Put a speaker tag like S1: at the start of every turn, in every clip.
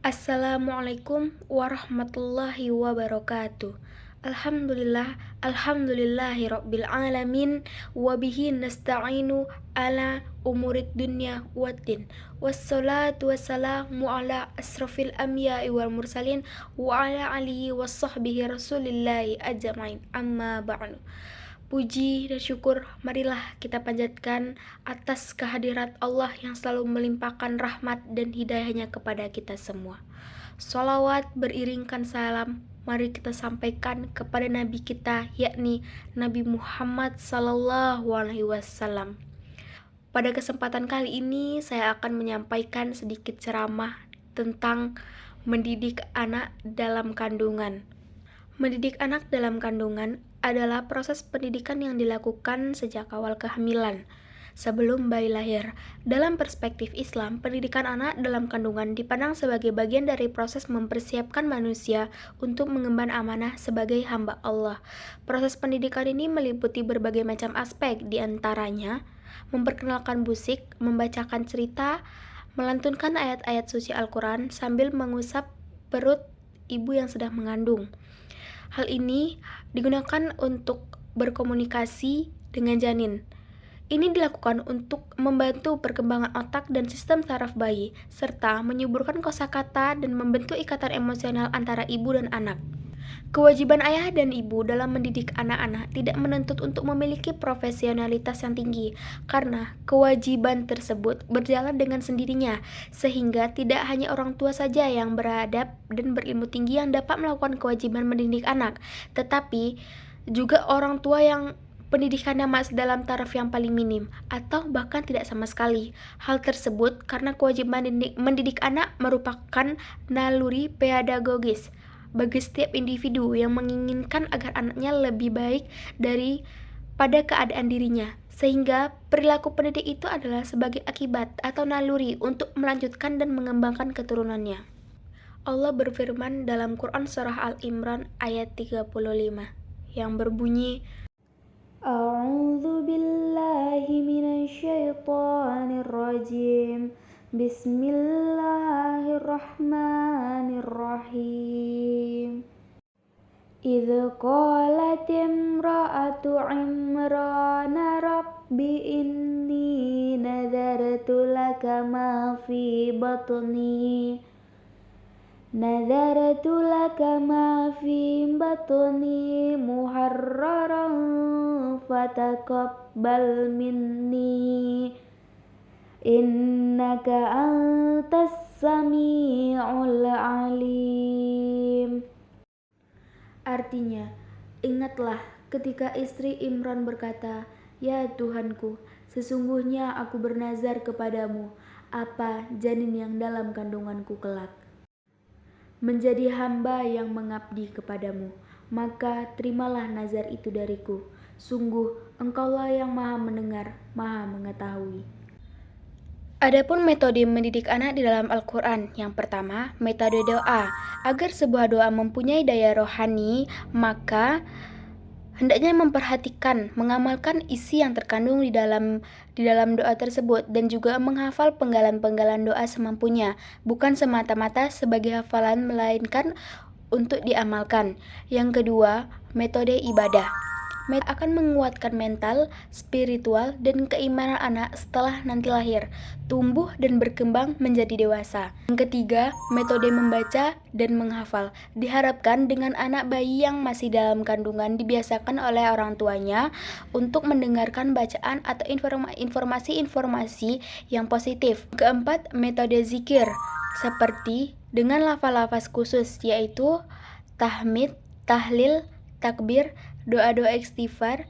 S1: Assalamualaikum warahmatullahi wabarakatuh. Alhamdulillahi rabbil alamin wabihi nasta'inu ala umurid dunya waddin. Wassalatu wassalamu ala asrafil anbiya'i wal mursalin wa ala alihi wassahbihi rasulillahi ajmain. Amma ba'du. Puji dan syukur marilah kita panjatkan atas kehadirat Allah yang selalu melimpahkan rahmat dan hidayahnya kepada kita semua. Sholawat beriringkan salam mari kita sampaikan kepada Nabi kita, yakni Nabi Muhammad Sallallahu Alaihi Wasallam. Pada kesempatan kali ini saya akan menyampaikan sedikit ceramah tentang mendidik anak dalam kandungan. Mendidik anak dalam kandungan adalah proses pendidikan yang dilakukan sejak awal kehamilan, sebelum bayi lahir. Dalam perspektif Islam, pendidikan anak dalam kandungan dipandang sebagai bagian dari proses mempersiapkan manusia untuk mengemban amanah sebagai hamba Allah. Proses pendidikan ini meliputi berbagai macam aspek, diantaranya memperkenalkan musik, membacakan cerita, melantunkan ayat-ayat suci Al-Quran sambil mengusap perut ibu yang sedang mengandung. Hal ini digunakan untuk berkomunikasi dengan janin. Ini dilakukan untuk membantu perkembangan otak dan sistem saraf bayi, serta menyuburkan kosakata dan membentuk ikatan emosional antara ibu dan anak. Kewajiban ayah dan ibu dalam mendidik anak-anak tidak menuntut untuk memiliki profesionalitas yang tinggi, karena kewajiban tersebut berjalan dengan sendirinya, sehingga tidak hanya orang tua saja yang beradab dan berilmu tinggi yang dapat melakukan kewajiban mendidik anak, tetapi juga orang tua yang pendidikannya masih dalam taraf yang paling minim, atau bahkan tidak sama sekali. Hal tersebut karena kewajiban mendidik anak merupakan naluri pedagogis bagi setiap individu yang menginginkan agar anaknya lebih baik daripada keadaan dirinya, sehingga perilaku pendidik itu adalah sebagai akibat atau naluri untuk melanjutkan dan mengembangkan keturunannya. Allah berfirman dalam Quran Surah Al-Imran ayat 35 yang berbunyi, A'udzu billahi minasyaitonir rajim. Bismillahirrahmanirrahim. Idz qalat imra'atu Imrana rabbi inni nadartu laka ma fi batni muharraran fataqabbal minni innaka antas sami'ul alim. Artinya, ingatlah ketika istri Imran berkata, "Ya Tuhanku, sesungguhnya aku bernazar kepadamu apa janin yang dalam kandunganku kelak, menjadi hamba yang mengabdi kepadamu, maka terimalah nazar itu dariku. Sungguh Engkaulah yang Maha Mendengar, Maha Mengetahui." Adapun metode mendidik anak di dalam Al-Quran, yang pertama, metode doa. Agar sebuah doa mempunyai daya rohani, maka hendaknya memperhatikan, mengamalkan isi yang terkandung di dalam doa tersebut, dan juga menghafal penggalan-penggalan doa semampunya, bukan semata-mata sebagai hafalan, melainkan untuk diamalkan. Yang kedua, metode ibadah. Akan menguatkan mental, spiritual, dan keimanan anak setelah nanti lahir, tumbuh dan berkembang menjadi dewasa. Yang ketiga, metode membaca dan menghafal. Diharapkan dengan anak bayi yang masih dalam kandungan dibiasakan oleh orang tuanya untuk mendengarkan bacaan atau informasi-informasi yang positif. Keempat, metode zikir, seperti dengan lafaz-lafaz khusus, yaitu tahmid, tahlil, takbir, doa-doa istighfar,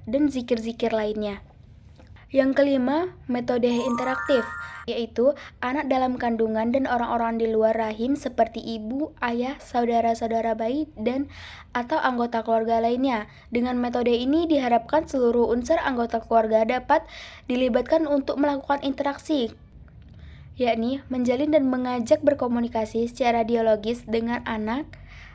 S1: dan zikir-zikir lainnya. Yang kelima, metode interaktif, yaitu anak dalam kandungan dan orang-orang di luar rahim seperti ibu, ayah, saudara-saudara bayi, dan atau anggota keluarga lainnya. Dengan metode ini diharapkan seluruh unsur anggota keluarga dapat dilibatkan untuk melakukan interaksi, yakni menjalin dan mengajak berkomunikasi secara dialogis dengan anak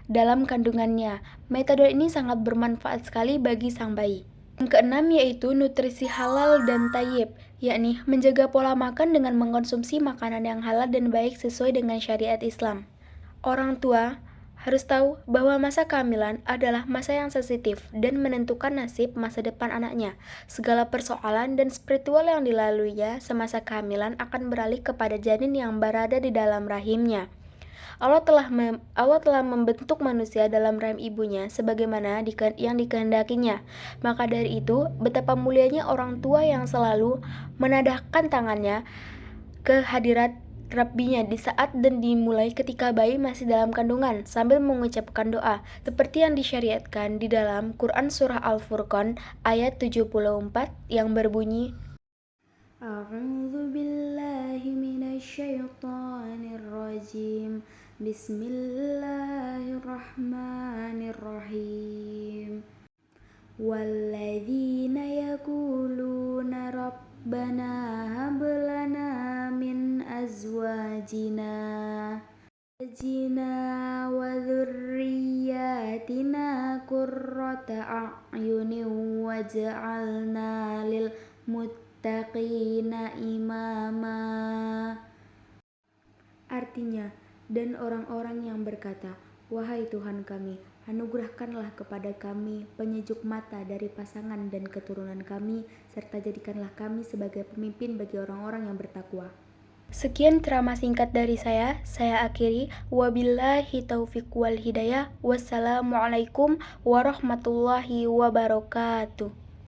S1: dalam kandungannya. Metode ini sangat bermanfaat sekali bagi sang bayi. Yang keenam yaitu nutrisi halal dan thayyib. yakni menjaga pola makan dengan mengkonsumsi makanan yang halal dan baik sesuai dengan syariat Islam. Orang tua harus tahu bahwa masa kehamilan adalah masa yang sensitif dan menentukan nasib masa depan anaknya. Segala persoalan dan spiritual yang dilaluinya semasa kehamilan akan beralih kepada janin yang berada di dalam rahimnya. Allah telah membentuk manusia dalam rahim ibunya sebagaimana yang dikehendakinya. Maka dari itu, betapa mulianya orang tua yang selalu menadahkan tangannya ke hadirat Rabbinya di saat dan dimulai ketika bayi masih dalam kandungan sambil mengucapkan doa seperti yang disyariatkan di dalam Quran Surah Al-Furqan ayat 74 yang berbunyi A'udzu billahi minasyaitonir rajim. Bismillahirrahmanirrahim. Walladzina yaquluna rabbana hab lana min azwajina wa dzurriyyatina qurrata a'yunin waj'alna lil muttaqina imama. Artinya, dan orang-orang yang berkata, wahai Tuhan kami, anugerahkanlah kepada kami penyejuk mata dari pasangan dan keturunan kami, serta jadikanlah kami sebagai pemimpin bagi orang-orang yang bertakwa. Sekian ceramah singkat dari saya akhiri. Wabillahi taufiq wal hidayah. Wassalamualaikum warahmatullahi wabarakatuh.